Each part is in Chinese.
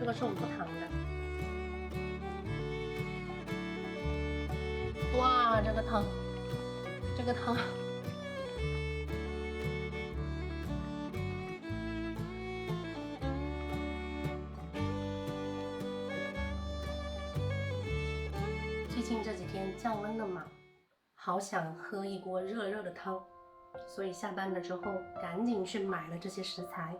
个是无糖的。哇，这个汤，最近这几天降温了嘛，好想喝一锅热热的汤，所以下班了之后赶紧去买了这些食材，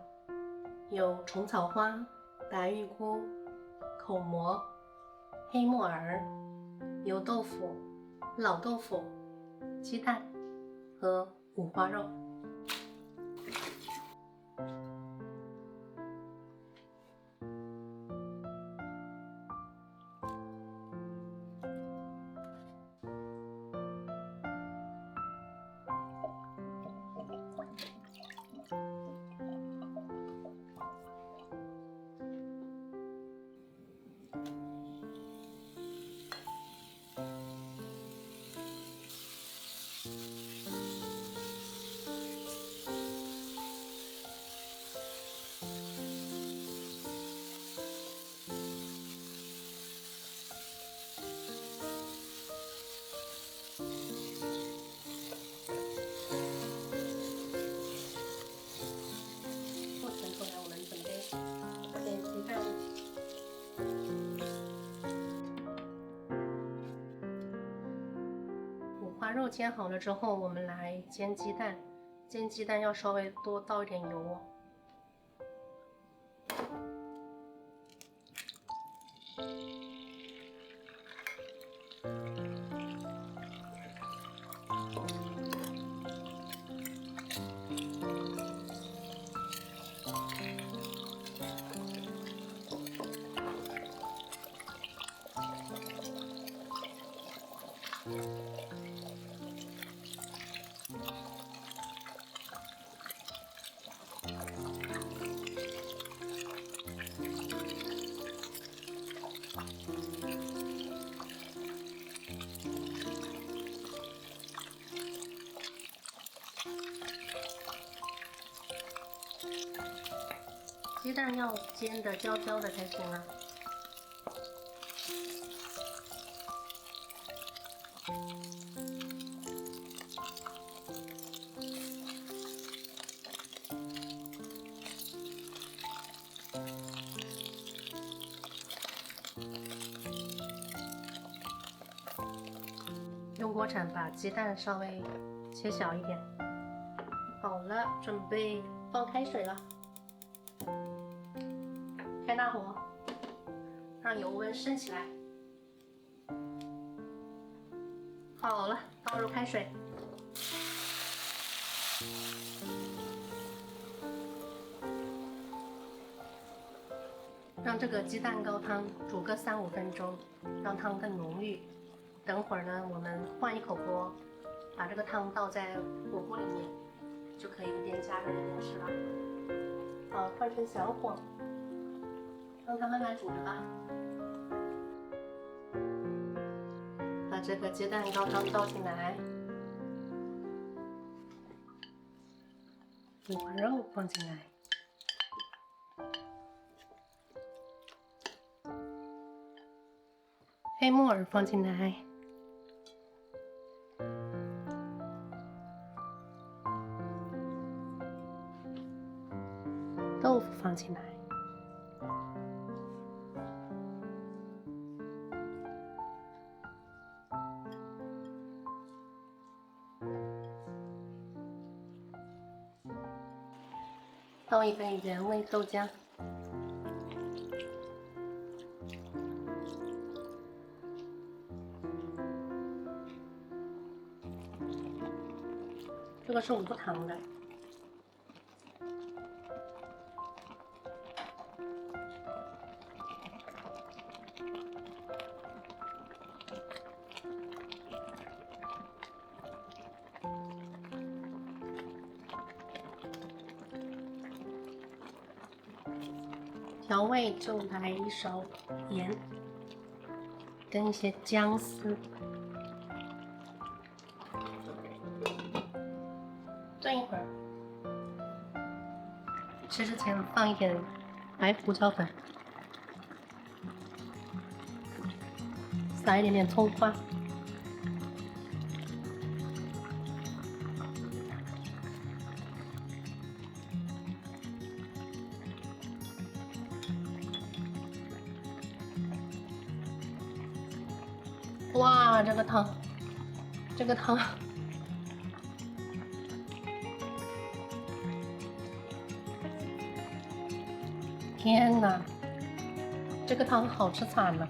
有虫草花、白玉菇、口蘑、黑木耳、油豆腐、老豆腐、鸡蛋和五花肉。五花肉煎好了之后，我们来煎鸡蛋。煎鸡蛋要稍微多倒一点油哦。鸡蛋要煎的焦焦的才行啊。用锅铲把鸡蛋稍微切小一点。好了，准备放开水了。开大火，让油温升起来。好了，倒入开水。让这个鸡蛋高汤煮个3-5分钟，让汤更浓郁。等会儿呢，我们换一口锅，把这个汤倒在火锅里面，就可以一边加热一边吃了。好，换成小火，让它慢慢煮着吧。把这个鸡蛋高汤倒进来，五花肉放进来，黑木耳放进来，豆腐放进来，倒一杯原味豆浆，这个是无糖的。调味就来一勺盐，跟一些姜丝，炖一会儿。吃之前放一点白胡椒粉，撒一点点葱花。哇，这个汤，天哪，这个汤好吃惨了。